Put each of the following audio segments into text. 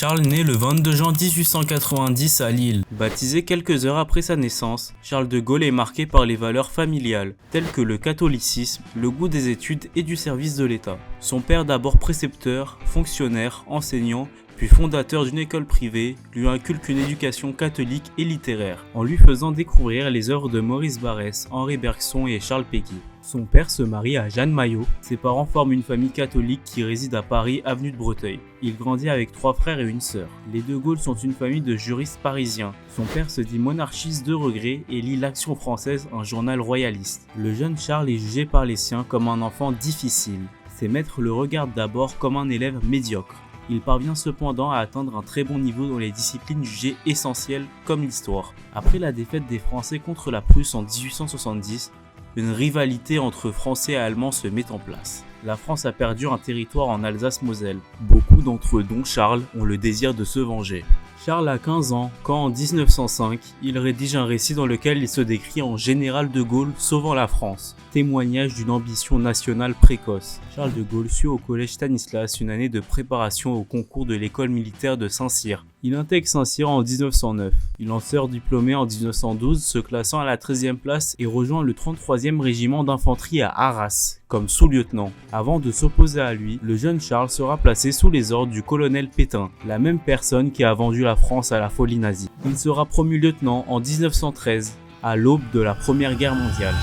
Charles naît le 22 juin 1890 à Lille. Baptisé quelques heures après sa naissance, Charles de Gaulle est marqué par les valeurs familiales, telles que le catholicisme, le goût des études et du service de l'État. Son père, d'abord précepteur, fonctionnaire, enseignant, puis fondateur d'une école privée, lui inculque une éducation catholique et littéraire, en lui faisant découvrir les œuvres de Maurice Barrès, Henri Bergson et Charles Péguy. Son père se marie à Jeanne Maillot, ses parents forment une famille catholique qui réside à Paris, avenue de Breteuil. Il grandit avec 3 frères et une sœur. Les de Gaulle sont une famille de juristes parisiens. Son père se dit monarchiste de regret et lit l'Action française, un journal royaliste. Le jeune Charles est jugé par les siens comme un enfant difficile. Ses maîtres le regardent d'abord comme un élève médiocre. Il parvient cependant à atteindre un très bon niveau dans les disciplines jugées essentielles comme l'histoire. Après la défaite des Français contre la Prusse en 1870, une rivalité entre Français et Allemands se met en place. La France a perdu un territoire en Alsace-Moselle. Beaucoup d'entre eux, dont Charles, ont le désir de se venger. Charles a 15 ans quand, en 1905, il rédige un récit dans lequel il se décrit en général de Gaulle sauvant la France, témoignage d'une ambition nationale précoce. Charles de Gaulle suit au collège Stanislas une année de préparation au concours de l'école militaire de Saint-Cyr. Il intègre Saint-Cyr en 1909. Il en sort diplômé en 1912, se classant à la 13e place et rejoint le 33e régiment d'infanterie à Arras, comme sous-lieutenant. Avant de s'opposer à lui, le jeune Charles sera placé sous les ordres du colonel Pétain, la même personne qui a vendu la France à la folie nazie. Il sera promu lieutenant en 1913, à l'aube de la Première Guerre mondiale.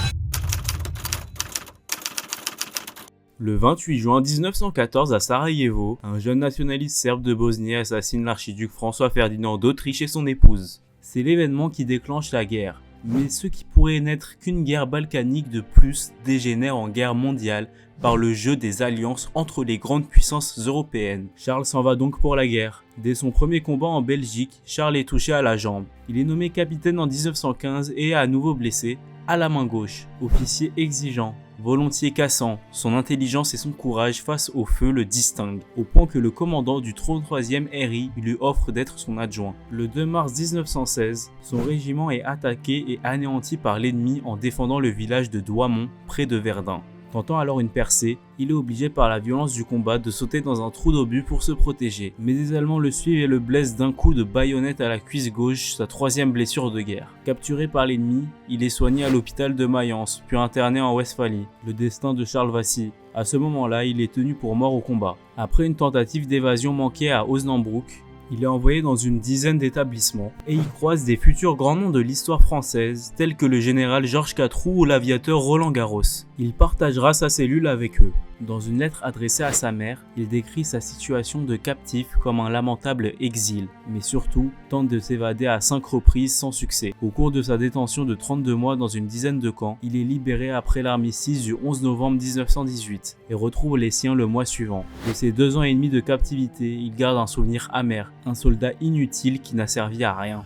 Le 28 juin 1914 à Sarajevo, un jeune nationaliste serbe de Bosnie assassine l'archiduc François Ferdinand d'Autriche et son épouse. C'est l'événement qui déclenche la guerre, mais ce qui pourrait n'être qu'une guerre balkanique de plus dégénère en guerre mondiale par le jeu des alliances entre les grandes puissances européennes. Charles s'en va donc pour la guerre. Dès son premier combat en Belgique, Charles est touché à la jambe. Il est nommé capitaine en 1915 et est à nouveau blessé à la main gauche. Officier exigeant, volontiers cassant, son intelligence et son courage face au feu le distinguent, au point que le commandant du 33e RI lui offre d'être son adjoint. Le 2 mars 1916, son régiment est attaqué et anéanti par l'ennemi en défendant le village de Douaumont, près de Verdun. Tentant alors une percée, il est obligé par la violence du combat de sauter dans un trou d'obus pour se protéger. Mais des Allemands le suivent et le blessent d'un coup de baïonnette à la cuisse gauche, sa 3e blessure de guerre. Capturé par l'ennemi, il est soigné à l'hôpital de Mayence, puis interné en Westphalie. Le destin de Charles vacille. À ce moment-là, il est tenu pour mort au combat. Après une tentative d'évasion manquée à Osnabrück, il est envoyé dans une dizaine d'établissements et y croise des futurs grands noms de l'histoire française tels que le général Georges Catroux ou l'aviateur Roland Garros. Il partagera sa cellule avec eux. Dans une lettre adressée à sa mère, il décrit sa situation de captif comme un lamentable exil, mais surtout tente de s'évader à 5 reprises sans succès. Au cours de sa détention de 32 mois dans une dizaine de camps, il est libéré après l'armistice du 11 novembre 1918 et retrouve les siens le mois suivant. De ses 2 ans et demi de captivité, il garde un souvenir amer, un soldat inutile qui n'a servi à rien.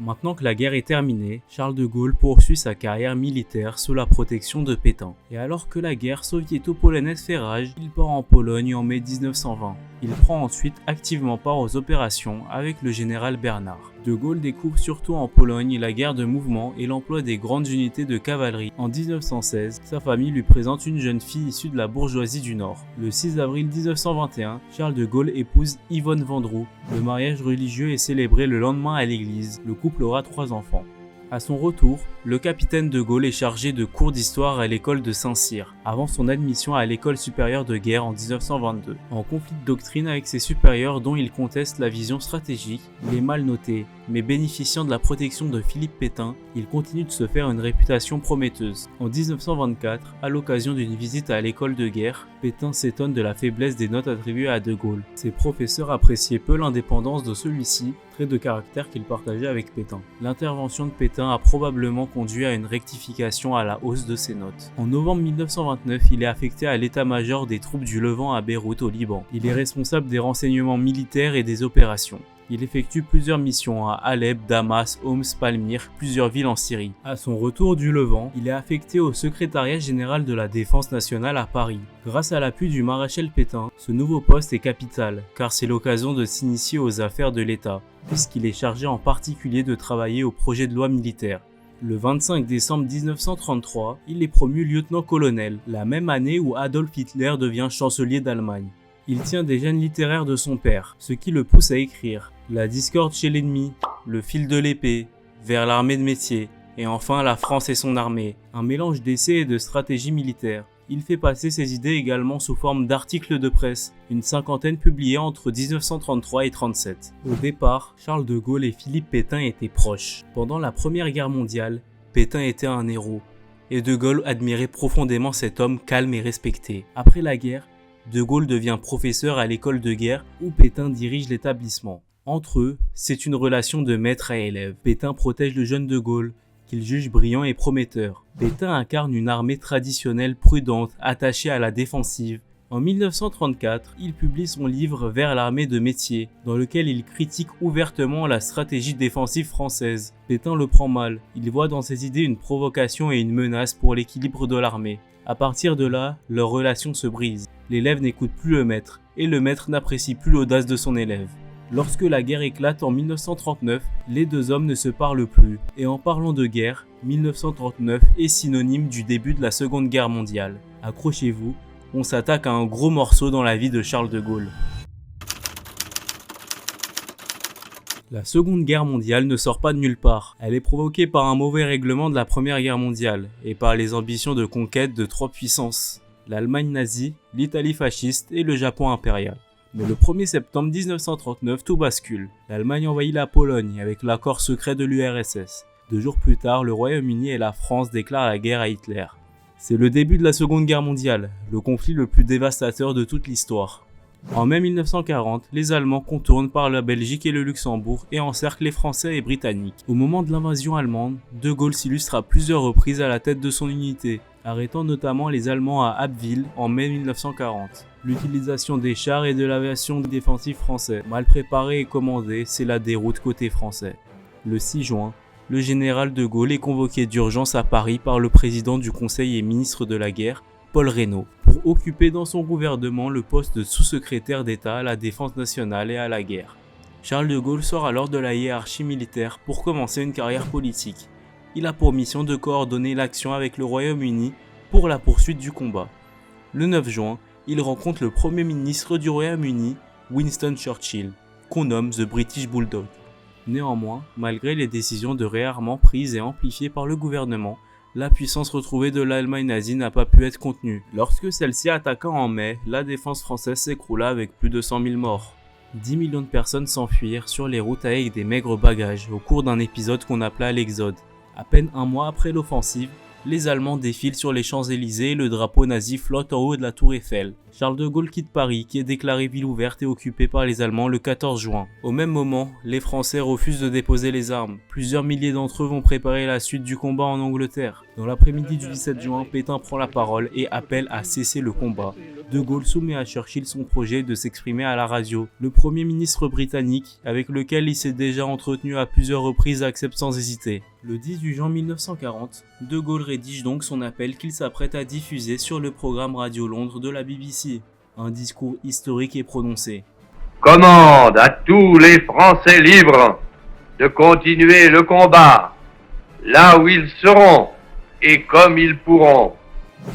Maintenant que la guerre est terminée, Charles de Gaulle poursuit sa carrière militaire sous la protection de Pétain. Et alors que la guerre soviéto-polonaise fait rage, il part en Pologne en mai 1920. Il prend ensuite activement part aux opérations avec le général Bernard. De Gaulle découvre surtout en Pologne la guerre de mouvement et l'emploi des grandes unités de cavalerie. En 1916, sa famille lui présente une jeune fille issue de la bourgeoisie du Nord. Le 6 avril 1921, Charles de Gaulle épouse Yvonne Vendroux. Le mariage religieux est célébré le lendemain à l'église. Le couple aura 3 enfants. À son retour, le capitaine de Gaulle est chargé de cours d'histoire à l'école de Saint-Cyr, avant son admission à l'école supérieure de guerre en 1922. En conflit de doctrine avec ses supérieurs dont il conteste la vision stratégique, il est mal noté, mais bénéficiant de la protection de Philippe Pétain, il continue de se faire une réputation prometteuse. En 1924, à l'occasion d'une visite à l'école de guerre, Pétain s'étonne de la faiblesse des notes attribuées à de Gaulle. Ses professeurs appréciaient peu l'indépendance de celui-ci, trait de caractère qu'il partageait avec Pétain. L'intervention de Pétain a probablement conduit à une rectification à la hausse de ses notes. En novembre 1929, il est affecté à l'état-major des troupes du Levant à Beyrouth au Liban. Il est responsable des renseignements militaires et des opérations. Il effectue plusieurs missions à Alep, Damas, Homs, Palmyre, plusieurs villes en Syrie. À son retour du Levant, il est affecté au secrétariat général de la Défense nationale à Paris. Grâce à l'appui du maréchal Pétain, ce nouveau poste est capital, car c'est l'occasion de s'initier aux affaires de l'État, puisqu'il est chargé en particulier de travailler au projet de loi militaire. Le 25 décembre 1933, il est promu lieutenant-colonel, la même année où Adolf Hitler devient chancelier d'Allemagne. Il tient des gènes littéraires de son père, ce qui le pousse à écrire La discorde chez l'ennemi, Le fil de l'épée, Vers l'armée de métier, et enfin La France et son armée, un mélange d'essais et de stratégie militaire. Il fait passer ses idées également sous forme d'articles de presse, une cinquantaine publiés entre 1933 et 1937. Au départ, Charles de Gaulle et Philippe Pétain étaient proches. Pendant la Première Guerre mondiale, Pétain était un héros, et de Gaulle admirait profondément cet homme calme et respecté. Après la guerre, de Gaulle devient professeur à l'école de guerre où Pétain dirige l'établissement. Entre eux, c'est une relation de maître à élève. Pétain protège le jeune de Gaulle, qu'il juge brillant et prometteur. Pétain incarne une armée traditionnelle prudente, attachée à la défensive. En 1934, il publie son livre Vers l'armée de métier, dans lequel il critique ouvertement la stratégie défensive française. Pétain le prend mal, il voit dans ses idées une provocation et une menace pour l'équilibre de l'armée. À partir de là, leur relation se brise. L'élève n'écoute plus le maître, et le maître n'apprécie plus l'audace de son élève. Lorsque la guerre éclate en 1939, les deux hommes ne se parlent plus. Et en parlant de guerre, 1939 est synonyme du début de la Seconde Guerre mondiale. Accrochez-vous, on s'attaque à un gros morceau dans la vie de Charles de Gaulle. La Seconde Guerre mondiale ne sort pas de nulle part. Elle est provoquée par un mauvais règlement de la Première Guerre mondiale et par les ambitions de conquête de trois puissances, l'Allemagne nazie, l'Italie fasciste et le Japon impérial. Mais le 1er septembre 1939, tout bascule. L'Allemagne envahit la Pologne avec l'accord secret de l'URSS. 2 jours plus tard, le Royaume-Uni et la France déclarent la guerre à Hitler. C'est le début de la Seconde Guerre mondiale, le conflit le plus dévastateur de toute l'histoire. En mai 1940, les Allemands contournent par la Belgique et le Luxembourg et encerclent les Français et Britanniques. Au moment de l'invasion allemande, De Gaulle s'illustre à plusieurs reprises à la tête de son unité, arrêtant notamment les Allemands à Abbeville en mai 1940. L'utilisation des chars et de l'aviation défensive français, mal préparée et commandée, c'est la déroute côté français. Le 6 juin, le général de Gaulle est convoqué d'urgence à Paris par le président du Conseil et ministre de la Guerre, Paul Reynaud, pour occuper dans son gouvernement le poste de sous-secrétaire d'État à la défense nationale et à la guerre. Charles de Gaulle sort alors de la hiérarchie militaire pour commencer une carrière politique. Il a pour mission de coordonner l'action avec le Royaume-Uni pour la poursuite du combat. Le 9 juin, il rencontre le Premier ministre du Royaume-Uni, Winston Churchill, qu'on nomme The British Bulldog. Néanmoins, malgré les décisions de réarmement prises et amplifiées par le gouvernement, la puissance retrouvée de l'Allemagne nazie n'a pas pu être contenue. Lorsque celle-ci attaqua en mai, la défense française s'écroula avec plus de 100 000 morts. 10 millions de personnes s'enfuirent sur les routes avec des maigres bagages au cours d'un épisode qu'on appela l'Exode. À peine un mois après l'offensive, les Allemands défilent sur les Champs-Élysées et le drapeau nazi flotte en haut de la tour Eiffel. Charles de Gaulle quitte Paris, qui est déclarée ville ouverte et occupée par les Allemands le 14 juin. Au même moment, les Français refusent de déposer les armes. Plusieurs milliers d'entre eux vont préparer la suite du combat en Angleterre. Dans l'après-midi du 17 juin, Pétain prend la parole et appelle à cesser le combat. De Gaulle soumet à Churchill son projet de s'exprimer à la radio. Le Premier ministre britannique, avec lequel il s'est déjà entretenu à plusieurs reprises, accepte sans hésiter. Le 18 juin 1940, De Gaulle rédige donc son appel qu'il s'apprête à diffuser sur le programme Radio Londres de la BBC. Un discours historique est prononcé. Commande à tous les Français libres de continuer le combat là où ils seront et comme ils pourront.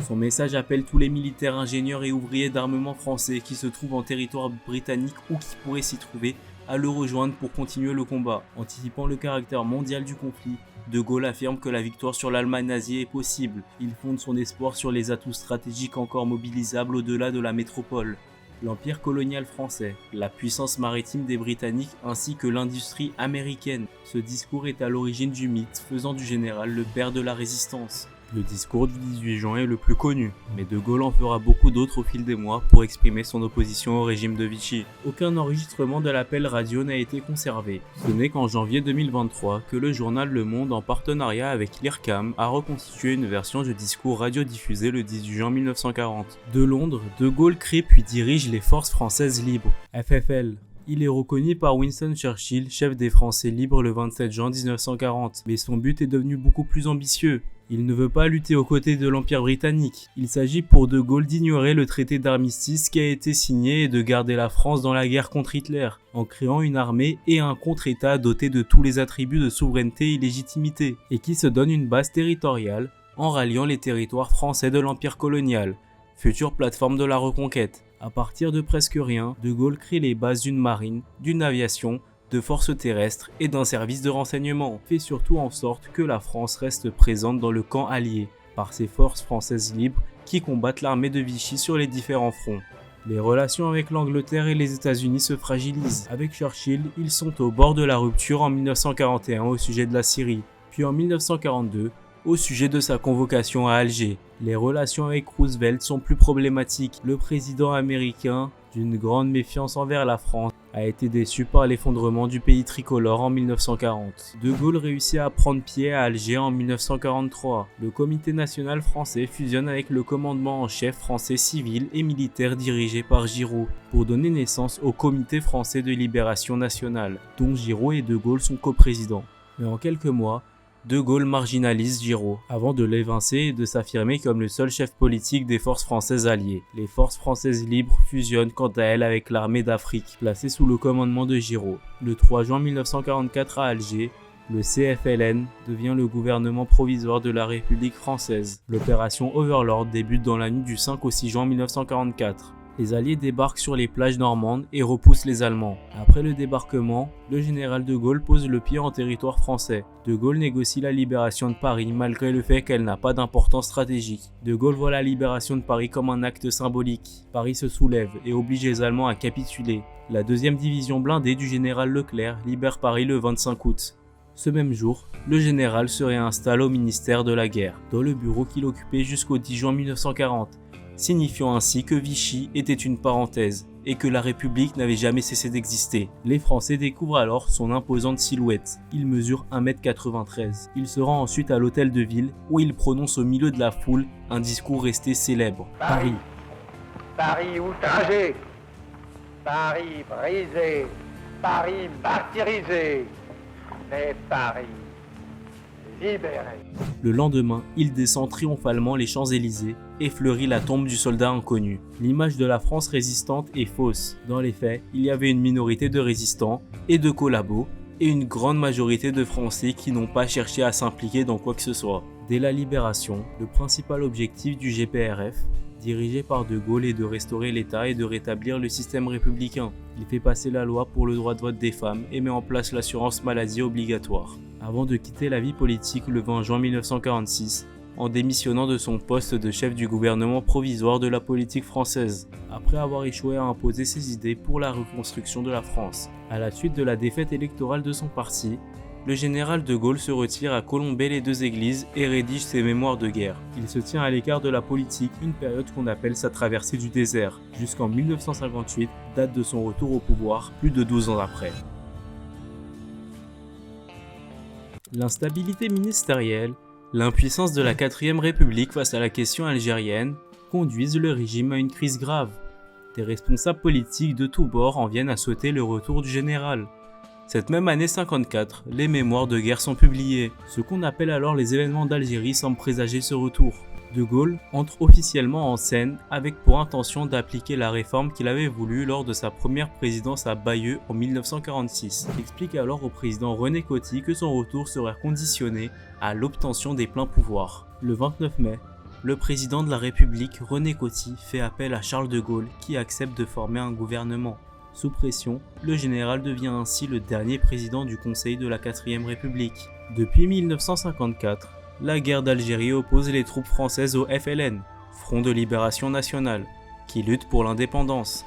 Son message appelle tous les militaires, ingénieurs et ouvriers d'armement français qui se trouvent en territoire britannique ou qui pourraient s'y trouver à le rejoindre pour continuer le combat. Anticipant le caractère mondial du conflit, De Gaulle affirme que la victoire sur l'Allemagne nazie est possible. Il fonde son espoir sur les atouts stratégiques encore mobilisables au-delà de la métropole. L'empire colonial français, la puissance maritime des Britanniques ainsi que l'industrie américaine. Ce discours est à l'origine du mythe faisant du général le père de la résistance. Le discours du 18 juin est le plus connu, mais De Gaulle en fera beaucoup d'autres au fil des mois pour exprimer son opposition au régime de Vichy. Aucun enregistrement de l'appel radio n'a été conservé. Ce n'est qu'en janvier 2023 que le journal Le Monde, en partenariat avec l'IRCAM, a reconstitué une version du discours radiodiffusé le 18 juin 1940. De Londres, De Gaulle crée puis dirige les Forces françaises libres, FFL. Il est reconnu par Winston Churchill, chef des Français libres le 27 juin 1940, mais son but est devenu beaucoup plus ambitieux. Il ne veut pas lutter aux côtés de l'Empire britannique. Il s'agit pour De Gaulle d'ignorer le traité d'armistice qui a été signé et de garder la France dans la guerre contre Hitler, en créant une armée et un contre-État doté de tous les attributs de souveraineté et légitimité, et qui se donne une base territoriale en ralliant les territoires français de l'Empire colonial, future plateforme de la reconquête. À partir de presque rien, De Gaulle crée les bases d'une marine, d'une aviation, de forces terrestres et d'un service de renseignement, fait surtout en sorte que la France reste présente dans le camp allié, par ses forces françaises libres qui combattent l'armée de Vichy sur les différents fronts. Les relations avec l'Angleterre et les États-Unis se fragilisent. Avec Churchill, ils sont au bord de la rupture en 1941 au sujet de la Syrie, puis en 1942 au sujet de sa convocation à Alger. Les relations avec Roosevelt sont plus problématiques. Le président américain, d'une grande méfiance envers la France, a été déçu par l'effondrement du pays tricolore en 1940. De Gaulle réussit à prendre pied à Alger en 1943. Le Comité national français fusionne avec le commandement en chef français civil et militaire dirigé par Giraud, pour donner naissance au Comité français de libération nationale, dont Giraud et De Gaulle sont coprésidents. Mais en quelques mois, De Gaulle marginalise Giraud, avant de l'évincer et de s'affirmer comme le seul chef politique des forces françaises alliées. Les forces françaises libres fusionnent quant à elles avec l'armée d'Afrique, placée sous le commandement de Giraud. Le 3 juin 1944 à Alger, le CFLN devient le gouvernement provisoire de la République française. L'opération Overlord débute dans la nuit du 5 au 6 juin 1944. Les Alliés débarquent sur les plages normandes et repoussent les Allemands. Après le débarquement, le général de Gaulle pose le pied en territoire français. De Gaulle négocie la libération de Paris malgré le fait qu'elle n'a pas d'importance stratégique. De Gaulle voit la libération de Paris comme un acte symbolique. Paris se soulève et oblige les Allemands à capituler. La 2e division blindée du général Leclerc libère Paris le 25 août. Ce même jour, le général se réinstalle au ministère de la Guerre, dans le bureau qu'il occupait jusqu'au 10 juin 1940. Signifiant ainsi que Vichy était une parenthèse et que la République n'avait jamais cessé d'exister. Les Français découvrent alors son imposante silhouette. Il mesure 1,93 m. Il se rend ensuite à l'hôtel de ville où il prononce au milieu de la foule un discours resté célèbre. Paris. Paris outragé. Paris brisé. Paris martyrisé. Mais Paris libéré. Le lendemain, il descend triomphalement les Champs-Élysées et fleurit la tombe du soldat inconnu. L'image de la France résistante est fausse. Dans les faits, il y avait une minorité de résistants et de collabos et une grande majorité de Français qui n'ont pas cherché à s'impliquer dans quoi que ce soit. Dès la Libération, le principal objectif du GPRF, dirigé par De Gaulle, est de restaurer l'État et de rétablir le système républicain. Il fait passer la loi pour le droit de vote des femmes et met en place l'assurance maladie obligatoire. Avant de quitter la vie politique le 20 juin 1946, en démissionnant de son poste de chef du gouvernement provisoire de la politique française, après avoir échoué à imposer ses idées pour la reconstruction de la France. À la suite de la défaite électorale de son parti, le général de Gaulle se retire à Colombey-les-Deux-Églises et rédige ses mémoires de guerre. Il se tient à l'écart de la politique, une période qu'on appelle sa traversée du désert, jusqu'en 1958, date de son retour au pouvoir, plus de 12 ans après. L'instabilité ministérielle, l'impuissance de la 4ème République face à la question algérienne conduisent le régime à une crise grave. Des responsables politiques de tous bords en viennent à souhaiter le retour du général. Cette même année 54, les mémoires de guerre sont publiées. Ce qu'on appelle alors les événements d'Algérie semble présager ce retour. De Gaulle entre officiellement en scène avec pour intention d'appliquer la réforme qu'il avait voulu lors de sa première présidence à Bayeux en 1946. Il explique alors au président René Coty que son retour serait conditionné à l'obtention des pleins pouvoirs. Le 29 mai, le président de la République René Coty fait appel à Charles de Gaulle qui accepte de former un gouvernement. Sous pression, le général devient ainsi le dernier président du Conseil de la 4ème République. Depuis 1954, la guerre d'Algérie oppose les troupes françaises au FLN, Front de Libération Nationale, qui lutte pour l'indépendance.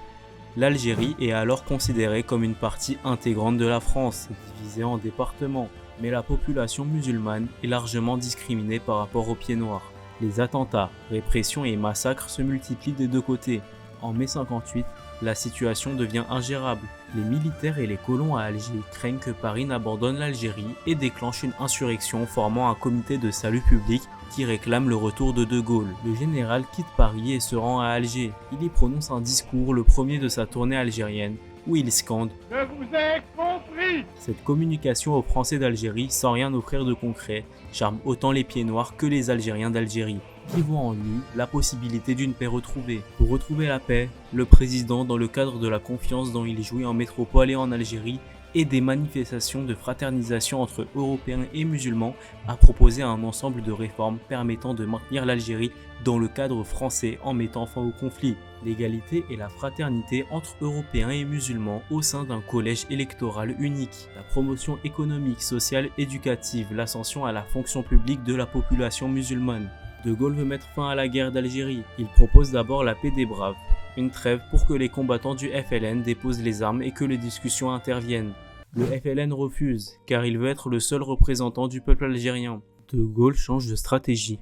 L'Algérie est alors considérée comme une partie intégrante de la France, divisée en départements, mais la population musulmane est largement discriminée par rapport aux pieds noirs. Les attentats, répressions et massacres se multiplient des deux côtés. En mai 58, la situation devient ingérable. Les militaires et les colons à Alger craignent que Paris n'abandonne l'Algérie et déclenche une insurrection formant un comité de salut public qui réclame le retour de De Gaulle. Le général quitte Paris et se rend à Alger. Il y prononce un discours, le premier de sa tournée algérienne, où il scande « Je vous ai compris !» Cette communication aux Français d'Algérie, sans rien offrir de concret, charme autant les pieds noirs que les Algériens d'Algérie. qui voit en lui la possibilité d'une paix retrouvée. Pour retrouver la paix, le président, dans le cadre de la confiance dont il jouit en métropole et en Algérie, et des manifestations de fraternisation entre Européens et musulmans, a proposé un ensemble de réformes permettant de maintenir l'Algérie dans le cadre français en mettant fin au conflit. L'égalité et la fraternité entre Européens et musulmans au sein d'un collège électoral unique. La promotion économique, sociale, éducative, l'ascension à la fonction publique de la population musulmane. De Gaulle veut mettre fin à la guerre d'Algérie. Il propose d'abord la paix des braves, une trêve pour que les combattants du FLN déposent les armes et que les discussions interviennent. Le FLN refuse, car il veut être le seul représentant du peuple algérien. De Gaulle change de stratégie.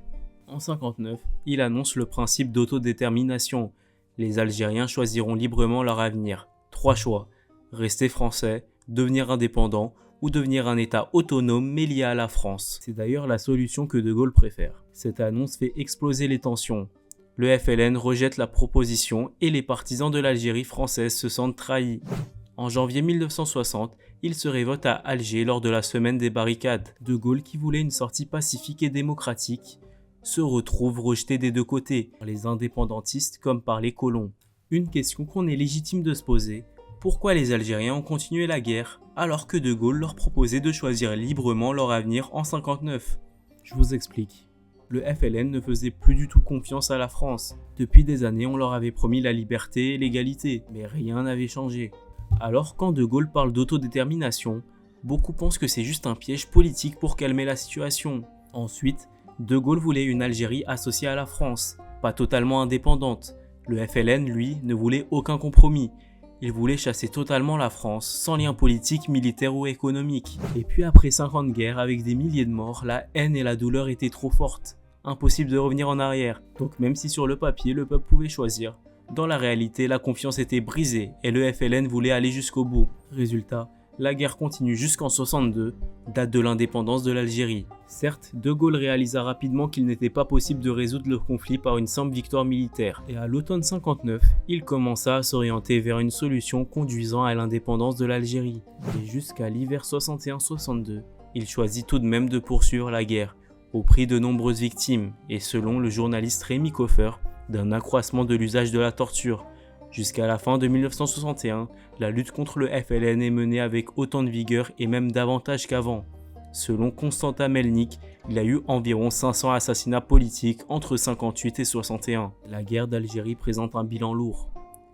En 1959, il annonce le principe d'autodétermination. Les Algériens choisiront librement leur avenir. 3 choix: rester français, devenir indépendant ou devenir un État autonome mais lié à la France. C'est d'ailleurs la solution que De Gaulle préfère. Cette annonce fait exploser les tensions. Le FLN rejette la proposition et les partisans de l'Algérie française se sentent trahis. En janvier 1960, il se révolte à Alger lors de la semaine des barricades. De Gaulle, qui voulait une sortie pacifique et démocratique, se retrouve rejeté des deux côtés, par les indépendantistes comme par les colons. Une question qu'on est légitime de se poser: pourquoi les Algériens ont continué la guerre alors que De Gaulle leur proposait de choisir librement leur avenir en 1959 ? Je vous explique. Le FLN ne faisait plus du tout confiance à la France. Depuis des années, on leur avait promis la liberté et l'égalité, mais rien n'avait changé. Alors, quand De Gaulle parle d'autodétermination, beaucoup pensent que c'est juste un piège politique pour calmer la situation. Ensuite, De Gaulle voulait une Algérie associée à la France, pas totalement indépendante. Le FLN, lui, ne voulait aucun compromis. Il voulait chasser totalement la France, sans lien politique, militaire ou économique. Et puis après 5 ans de guerre, avec des milliers de morts, la haine et la douleur étaient trop fortes. Impossible de revenir en arrière. Donc même si sur le papier, le peuple pouvait choisir, dans la réalité, la confiance était brisée et le FLN voulait aller jusqu'au bout. Résultat, la guerre continue jusqu'en 1962, date de l'indépendance de l'Algérie. Certes, De Gaulle réalisa rapidement qu'il n'était pas possible de résoudre le conflit par une simple victoire militaire. Et à l'automne 1959, il commença à s'orienter vers une solution conduisant à l'indépendance de l'Algérie. Et jusqu'à l'hiver 61-62, il choisit tout de même de poursuivre la guerre, au prix de nombreuses victimes, et selon le journaliste Rémi Koffer, d'un accroissement de l'usage de la torture. Jusqu'à la fin de 1961, la lutte contre le FLN est menée avec autant de vigueur et même davantage qu'avant. Selon Constantin Melnik, il y a eu environ 500 assassinats politiques entre 58 et 61. La guerre d'Algérie présente un bilan lourd.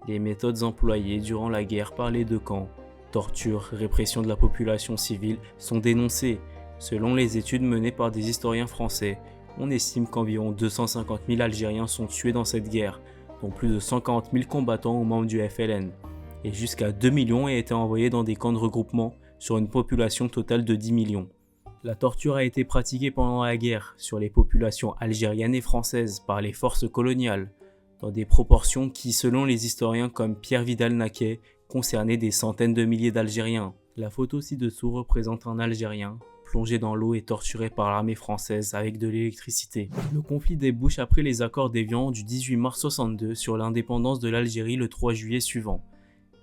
Les méthodes employées durant la guerre par les deux camps, torture, répression de la population civile, sont dénoncées. Selon les études menées par des historiens français, on estime qu'environ 250 000 Algériens sont tués dans cette guerre, dont plus de 140 000 combattants ou membres du FLN, et jusqu'à 2 millions ont été envoyés dans des camps de regroupement sur une population totale de 10 millions. La torture a été pratiquée pendant la guerre sur les populations algériennes et françaises par les forces coloniales, dans des proportions qui, selon les historiens comme Pierre Vidal-Naquet, concernaient des centaines de milliers d'Algériens. La photo ci-dessous représente un Algérien plongé dans l'eau et torturé par l'armée française avec de l'électricité. Le conflit débouche après les accords d'Évian du 18 mars 62 sur l'indépendance de l'Algérie le 3 juillet suivant.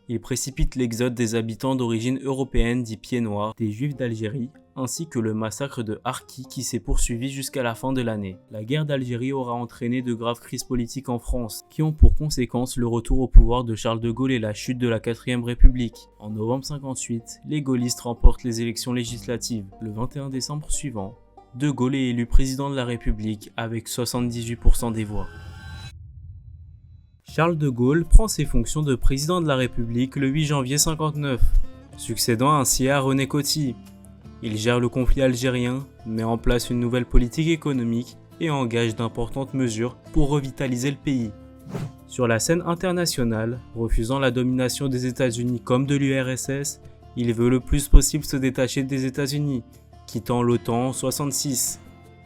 Il précipite l'exode des habitants d'origine européenne dits pieds noirs, des Juifs d'Algérie, ainsi que le massacre de Harki qui s'est poursuivi jusqu'à la fin de l'année. La guerre d'Algérie aura entraîné de graves crises politiques en France, qui ont pour conséquence le retour au pouvoir de Charles de Gaulle et la chute de la 4ème République. En novembre 1958, les gaullistes remportent les élections législatives. Le 21 décembre suivant, De Gaulle est élu président de la République avec 78% des voix. Charles de Gaulle prend ses fonctions de président de la République le 8 janvier 1959, succédant ainsi à René Coty. Il gère le conflit algérien, met en place une nouvelle politique économique et engage d'importantes mesures pour revitaliser le pays. Sur la scène internationale, refusant la domination des États-Unis comme de l'URSS, il veut le plus possible se détacher des États-Unis, quittant l'OTAN en 1966.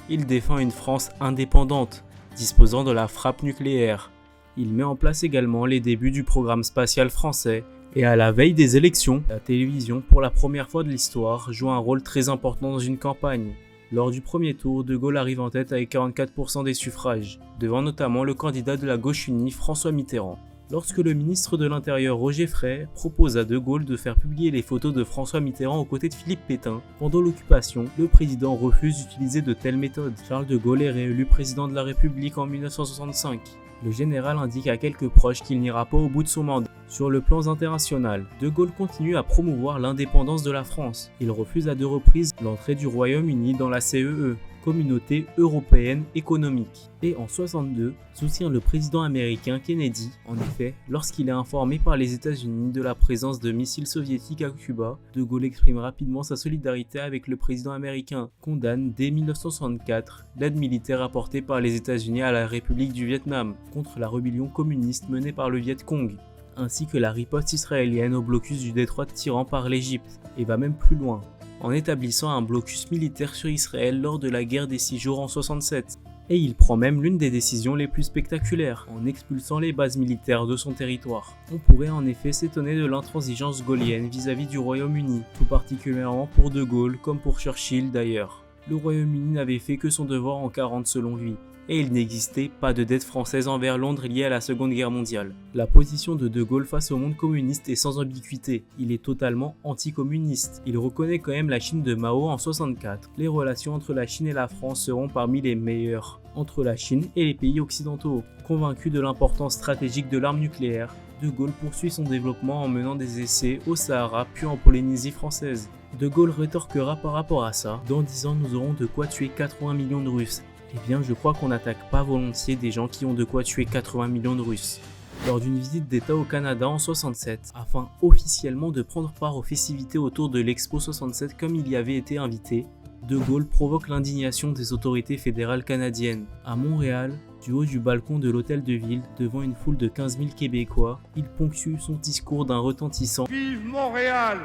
Il défend une France indépendante, disposant de la frappe nucléaire. Il met en place également les débuts du programme spatial français et à la veille des élections, la télévision, pour la première fois de l'histoire, joue un rôle très important dans une campagne. Lors du premier tour, De Gaulle arrive en tête avec 44% des suffrages, devant notamment le candidat de la gauche unie François Mitterrand. lorsque le ministre de l'Intérieur Roger Frey propose à De Gaulle de faire publier les photos de François Mitterrand aux côtés de Philippe Pétain. Pendant l'occupation, le président refuse d'utiliser de telles méthodes. Charles de Gaulle est réélu président de la République en 1965. Le général indique à quelques proches qu'il n'ira pas au bout de son mandat. Sur le plan international, De Gaulle continue à promouvoir l'indépendance de la France. Il refuse à 2 reprises l'entrée du Royaume-Uni dans la CEE, Communauté Européenne Économique. Et en 1962, soutient le président américain Kennedy. En effet, lorsqu'il est informé par les États-Unis de la présence de missiles soviétiques à Cuba, De Gaulle exprime rapidement sa solidarité avec le président américain, condamne dès 1964 l'aide militaire apportée par les États-Unis à la République du Vietnam contre la rébellion communiste menée par le Viet Cong, ainsi que la riposte israélienne au blocus du détroit de Tiran par l'Égypte, et va même plus loin, en établissant un blocus militaire sur Israël lors de la guerre des 6 jours en 1967. Et il prend même l'une des décisions les plus spectaculaires, en expulsant les bases militaires de son territoire. On pourrait en effet s'étonner de l'intransigeance gaullienne vis-à-vis du Royaume-Uni, tout particulièrement pour De Gaulle comme pour Churchill d'ailleurs. Le Royaume-Uni n'avait fait que son devoir en 1940 selon lui, et il n'existait pas de dette française envers Londres liée à la Seconde Guerre mondiale. La position de De Gaulle face au monde communiste est sans ambiguïté. Il est totalement anticommuniste. Il reconnaît quand même la Chine de Mao en 1964. Les relations entre la Chine et la France seront parmi les meilleures entre la Chine et les pays occidentaux. Convaincu de l'importance stratégique de l'arme nucléaire, De Gaulle poursuit son développement en menant des essais au Sahara puis en Polynésie française. De Gaulle rétorquera par rapport à ça: dans 10 ans nous aurons de quoi tuer 80 millions de Russes. Eh bien, je crois qu'on n'attaque pas volontiers des gens qui ont de quoi tuer 80 millions de Russes. Lors d'une visite d'État au Canada en 1967, afin officiellement de prendre part aux festivités autour de l'Expo 67 comme il y avait été invité, De Gaulle provoque l'indignation des autorités fédérales canadiennes. À Montréal, du haut du balcon de l'hôtel de ville, devant une foule de 15 000 Québécois, il ponctue son discours d'un retentissant « Vive Montréal!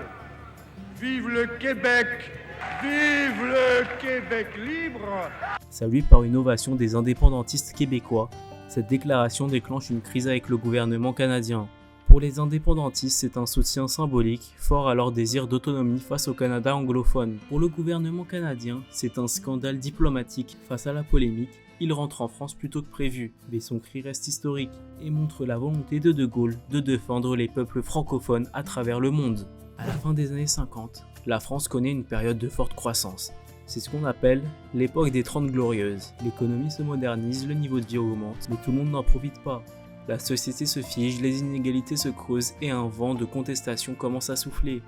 Vive le Québec! Vive le Québec libre !» Salué par une ovation des indépendantistes québécois, cette déclaration déclenche une crise avec le gouvernement canadien. Pour les indépendantistes, c'est un soutien symbolique, fort à leur désir d'autonomie face au Canada anglophone. Pour le gouvernement canadien, c'est un scandale diplomatique. Face à la polémique, il rentre en France plus tôt que prévu, mais son cri reste historique et montre la volonté de Gaulle de défendre les peuples francophones à travers le monde. À la fin des années 50, la France connaît une période de forte croissance. C'est ce qu'on appelle l'époque des 30 glorieuses. L'économie se modernise, le niveau de vie augmente, mais tout le monde n'en profite pas. La société se fige, les inégalités se creusent et un vent de contestation commence à souffler.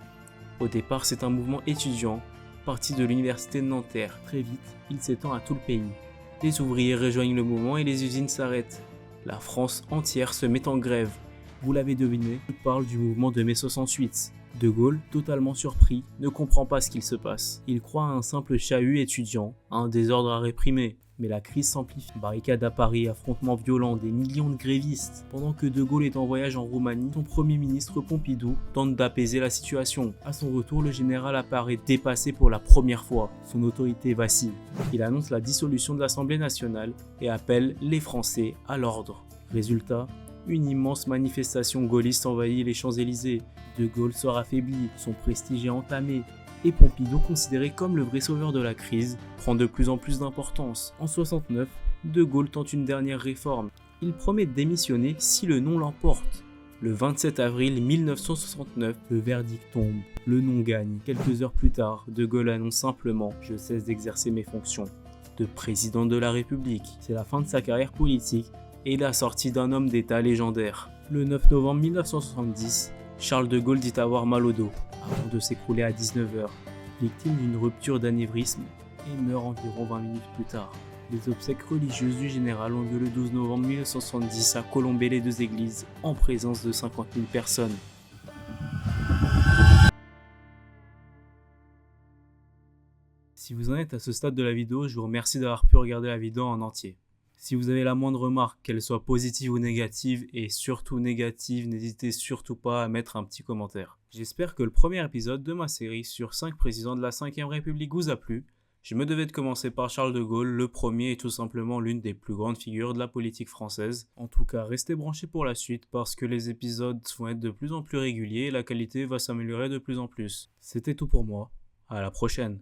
Au départ, c'est un mouvement étudiant, parti de l'université de Nanterre. Très vite, il s'étend à tout le pays. Les ouvriers rejoignent le mouvement et les usines s'arrêtent. La France entière se met en grève. Vous l'avez deviné, je parle du mouvement de mai 68. De Gaulle, totalement surpris, ne comprend pas ce qu'il se passe. Il croit à un simple chahut étudiant, à un désordre à réprimer. Mais la crise s'amplifie. Barricades à Paris, affrontements violents, des millions de grévistes. Pendant que De Gaulle est en voyage en Roumanie, son premier ministre Pompidou tente d'apaiser la situation. À son retour, le général apparaît dépassé pour la première fois. Son autorité vacille. Il annonce la dissolution de l'Assemblée nationale et appelle les Français à l'ordre. Résultat, une immense manifestation gaulliste envahit les Champs-Élysées. De Gaulle sort affaibli, son prestige est entamé. Et Pompidou, considéré comme le vrai sauveur de la crise, prend de plus en plus d'importance. En 69, De Gaulle tente une dernière réforme. Il promet de démissionner si le non l'emporte. Le 27 avril 1969, le verdict tombe. Le non gagne. Quelques heures plus tard, De Gaulle annonce simplement « Je cesse d'exercer mes fonctions de président de la République ». C'est la fin de sa carrière politique et la sortie d'un homme d'État légendaire. Le 9 novembre 1970, Charles de Gaulle dit avoir mal au dos, avant de s'écrouler à 19h, victime d'une rupture d'anévrisme, et meurt environ 20 minutes plus tard. Les obsèques religieuses du général ont lieu le 12 novembre 1970 à Colombey-les-Deux-Églises, en présence de 50 000 personnes. Si vous en êtes à ce stade de la vidéo, je vous remercie d'avoir pu regarder la vidéo en entier. Si vous avez la moindre remarque, qu'elle soit positive ou négative, et surtout négative, n'hésitez surtout pas à mettre un petit commentaire. J'espère que le premier épisode de ma série sur 5 présidents de la 5ème République vous a plu. Je me devais de commencer par Charles de Gaulle, le premier et tout simplement l'une des plus grandes figures de la politique française. En tout cas, restez branchés pour la suite parce que les épisodes vont être de plus en plus réguliers et la qualité va s'améliorer de plus en plus. C'était tout pour moi, à la prochaine.